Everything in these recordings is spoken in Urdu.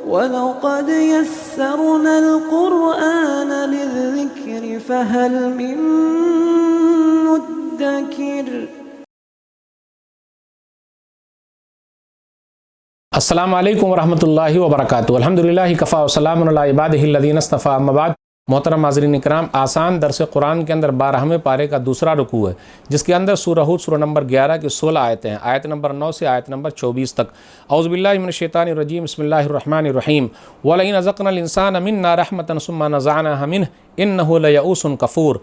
وَلَقَدْ يَسَّرْنَا الْقُرْآنَ لِلذِّكْرِ فَهَلْ مِن مُّدَّكِرٍ۔ السلام علیکم ورحمۃ اللہ وبرکاتہ۔ الحمدللہ کفا وسلام علی عبادہ الذین اصطفیٰ، اما بعد۔ محترم حاضرین اکرام، آسان درس قرآن کے اندر 12ویں پارے کا دوسرا رکوع ہے، جس کے اندر سورہ ہود سورہ نمبر 11 کی 16 آیتیں ہیں، آیت نمبر 9 سے آیت نمبر 24 تک۔ اعوذ باللہ من الشیطان الرجیم، بسم اللہ الرحمن الرحیم۔ وَلَئِنْ أَذَقْنَا الْإِنسَانَ مِنَّا رَحْمَةً ثُمَّ نَزَعْنَاهَا مِنْهُ إِنَّهُ لَيَئُوسٌ کفور۔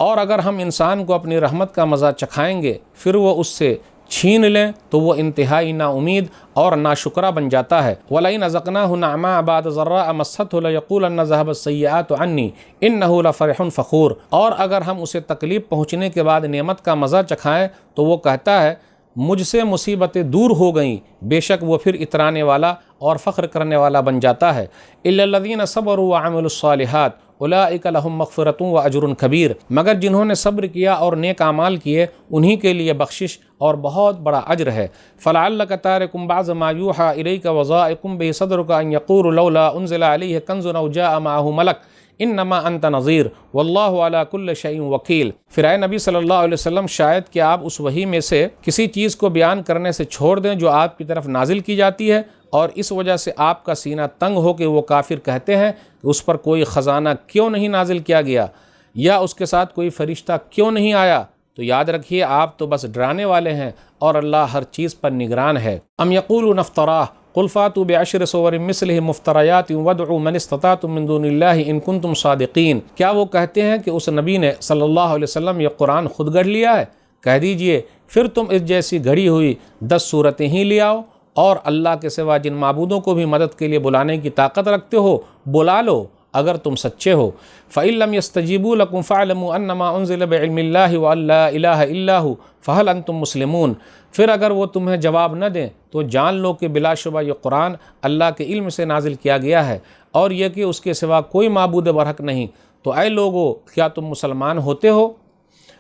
اور اگر ہم انسان کو اپنی رحمت کا مزہ چکھائیں گے پھر وہ اس سے چھین لیں تو وہ انتہائی نا امید اور ناشکرہ بن جاتا ہے۔ وَلَئِنْ أَذَقْنَاهُ نَعْمَاءَ بَعْدَ ضَرَّاءَ مَسَّتْهُ لَيَقُولَنَّ ذَهَبَ السَّيِّئَاتُ عَنِّي إِنَّهُ لَفَرِحٌ فَخُورٌ۔ اور اگر ہم اسے تکلیف پہنچنے کے بعد نعمت کا مزہ چکھائیں تو وہ کہتا ہے مجھ سے مصیبتیں دور ہو گئیں، بے شک وہ پھر اترانے والا اور فخر کرنے والا بن جاتا ہے۔ إِلَّا الَّذِينَ صَبَرُوا وَعَمِلُوا الصَّالِحَاتِ اولئک لہم مغفرۃ واجر کبیر۔ مگر جنہوں نے صبر کیا اور نیک اعمال کیے انہی کے لیے بخشش اور بہت بڑا اجر ہے۔ فلعلک تارک بعض ما یوحی الیک وضائق بہ صدرک ان یقولوا لولا انزل علیہ کنز او جاء معہ ملک انما انت نذیر واللہ علی کل شیء وکیل۔ پھر اے نبی صلی اللہ علیہ وسلم، شاید کہ آپ اس وحی میں سے کسی چیز کو بیان کرنے سے چھوڑ دیں جو آپ کی طرف نازل کی جاتی ہے، اور اس وجہ سے آپ کا سینہ تنگ ہو کہ وہ کافر کہتے ہیں کہ اس پر کوئی خزانہ کیوں نہیں نازل کیا گیا، یا اس کے ساتھ کوئی فرشتہ کیوں نہیں آیا۔ تو یاد رکھیے آپ تو بس ڈرانے والے ہیں اور اللہ ہر چیز پر نگران ہے۔ ام یقولون افتراہ قل فاتوا بعشر صور مثلہ مفتریات وادعوا من استطعتم من دون اللہ ان کنتم صادقین۔ کیا وہ کہتے ہیں کہ اس نبی نے صلی اللہ علیہ وسلم یہ قرآن خود گڑھ لیا ہے؟ کہہ دیجئے پھر تم اس جیسی گھڑی ہوئی 10 صورتیں ہی لے آؤ، اور اللہ کے سوا جن معبودوں کو بھی مدد کے لیے بلانے کی طاقت رکھتے ہو بلا لو اگر تم سچے ہو۔ فَإِن لَّمْ يَسْتَجِيبُوا لَكُمْ فَاعْلَمُوا أَنَّمَا أُنزِلَ بِعِلْمِ اللَّهِ وَأَن لَّا إِلَٰهَ إِلَّا هُوَ فَهَلْ أَنتُم مُّسْلِمُونَ۔ پھر اگر وہ تمہیں جواب نہ دیں تو جان لو کہ بلا شبہ یہ قرآن اللہ کے علم سے نازل کیا گیا ہے، اور یہ کہ اس کے سوا کوئی معبود برحق نہیں۔ تو اے لوگو، کیا تم مسلمان ہوتے ہو؟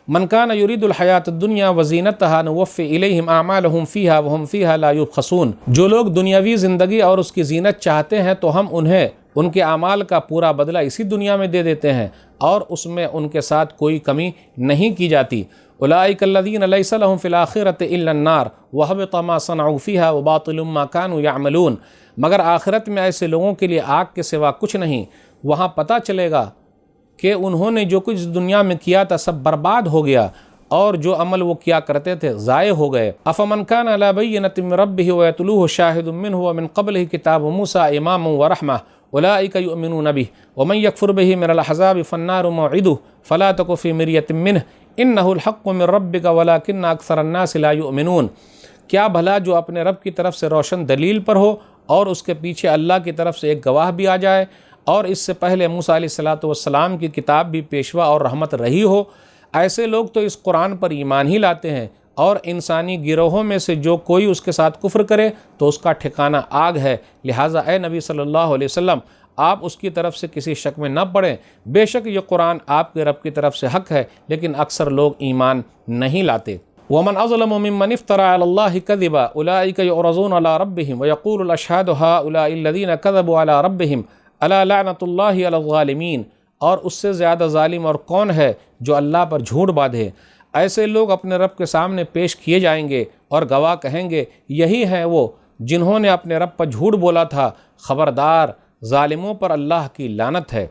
من کان یرید الحیات الدنیا وزینتها نوفی الیہم اعمالہم فیہا وہم فیہا لا یبخسون۔ جو لوگ دنیاوی زندگی اور اس کی زینت چاہتے ہیں تو ہم انہیں ان کے اعمال کا پورا بدلہ اسی دنیا میں دے دیتے ہیں، اور اس میں ان کے ساتھ کوئی کمی نہیں کی جاتی۔ اولئک الذین لیس لہم فی الآخرۃ الا النار وحبط ما صنعوا فیہا وباطل ما کانوا یعملون۔ مگر آخرت میں ایسے لوگوں کے لیے آگ کے سوا کچھ نہیں، وہاں پتہ چلے گا کہ انہوں نے جو کچھ دنیا میں کیا تھا سب برباد ہو گیا، اور جو عمل وہ کیا کرتے تھے ضائع ہو گئے۔ افمن کان علی بینۃ من ربہ ویتلوہ شاہد منہ ومن قبلہ کتاب موسیٰ اماما ورحمہ اولئک یؤمنون بہ ومن یکفر بہ من الاحزاب فالنار موعدہ فلا تک فی مریۃ منہ انہ الحق من ربک ولکن اکثر الناس لا یؤمنون۔ کیا بھلا جو اپنے رب کی طرف سے روشن دلیل پر ہو اور اس کے پیچھے اللہ کی طرف سے ایک گواہ بھی آ جائے، اور اس سے پہلے موسیٰ علیہ السلام کی کتاب بھی پیشوا اور رحمت رہی ہو، ایسے لوگ تو اس قرآن پر ایمان ہی لاتے ہیں، اور انسانی گروہوں میں سے جو کوئی اس کے ساتھ کفر کرے تو اس کا ٹھکانہ آگ ہے۔ لہٰذا اے نبی صلی اللہ علیہ وسلم، آپ اس کی طرف سے کسی شک میں نہ پڑیں، بے شک یہ قرآن آپ کے رب کی طرف سے حق ہے، لیکن اکثر لوگ ایمان نہیں لاتے۔ وَمَنْ أَظْلَمُ مِمَّنِ افْتَرَىٰ عَلَى اللَّهِ كَذِبًا أُولَٰئِكَ يُعْرَضُونَ عَلَىٰ رَبِّهِمْ وَيَقُولُ الْأَشْهَادُ هَٰؤُلَاءِ الَّذِينَ كَذَبُوا عَلَىٰ رَبِّهِمْ الا لعنت اللہ علی الظالمین۔ اور اس سے زیادہ ظالم اور کون ہے جو اللہ پر جھوٹ باندھے؟ ایسے لوگ اپنے رب کے سامنے پیش کیے جائیں گے اور گواہ کہیں گے یہی ہیں وہ جنہوں نے اپنے رب پر جھوٹ بولا تھا۔ خبردار، ظالموں پر اللہ کی لعنت ہے۔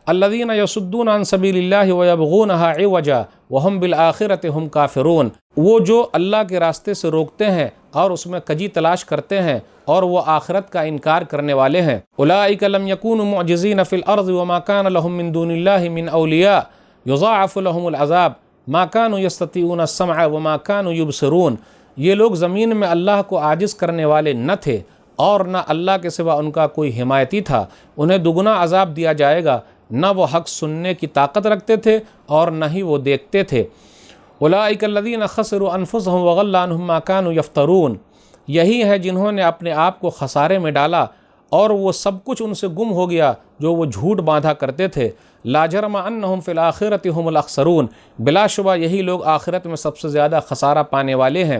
الذین یصدون عن سبیل اللہ ویبغونہا عوجا وہم بالآخرۃ ہم کافرون۔ وہ جو اللہ کے راستے سے روکتے ہیں اور اس میں کجی تلاش کرتے ہیں اور وہ آخرت کا انکار کرنے والے ہیں۔ اولئک لم یکونوا معجزین فی الارض وما کان لهم من دون اللہ من اولیاء یضاعف لهم العذاب ما كانوا یستطیعون السمع وما كانوا یبصرون۔ یہ لوگ زمین میں اللہ کو عاجز کرنے والے نہ تھے اور نہ اللہ کے سوا ان کا کوئی حمایتی تھا، انہیں دگنا عذاب دیا جائے گا، نہ وہ حق سننے کی طاقت رکھتے تھے اور نہ ہی وہ دیکھتے تھے۔ اولئک الذین خسروا انفسهم وضل عنهم ما كانوا یفترون۔ یہی ہے جنہوں نے اپنے آپ کو خسارے میں ڈالا اور وہ سب کچھ ان سے گم ہو گیا جو وہ جھوٹ باندھا کرتے تھے۔ لا جرم انہم فی الآخرۃ هم الاخسرون۔ بلا شبہ یہی لوگ آخرت میں سب سے زیادہ خسارہ پانے والے ہیں۔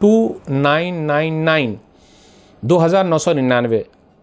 2999 2999।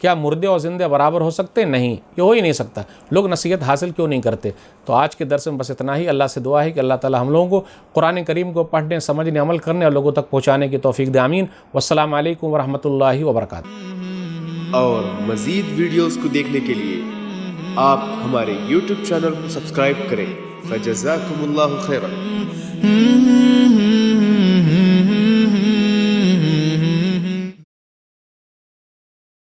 کیا مردے اور زندے برابر ہو سکتے؟ نہیں، یہ ہو ہی نہیں سکتا۔ لوگ نصیحت حاصل کیوں نہیں کرتے؟ تو آج کے درس میں بس اتنا ہی۔ اللہ سے دعا ہے کہ اللہ تعالی ہم لوگوں کو قرآن کریم کو پڑھنے، سمجھنے، عمل کرنے اور لوگوں تک پہنچانے کی توفیق دے، آمین۔ والسلام علیکم ورحمۃ اللہ وبرکاتہ۔ اور مزید ویڈیوز کو دیکھنے کے لیے آپ ہمارے YouTube چینل کو سبسکرائب کریں۔ فجزاکم اللہ خیرا۔